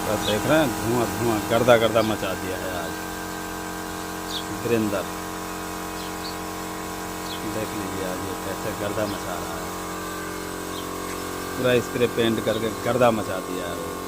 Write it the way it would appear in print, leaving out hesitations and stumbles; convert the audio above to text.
बस देख रहे हैं, धुआं धुआं गर्दा गर्दा मचा दिया है आज वीरेंद्र। देख लीजिए आज ये कैसे गर्दा मचा रहा है, पूरा स्प्रे पेंट करके गर्दा मचा दिया है वो।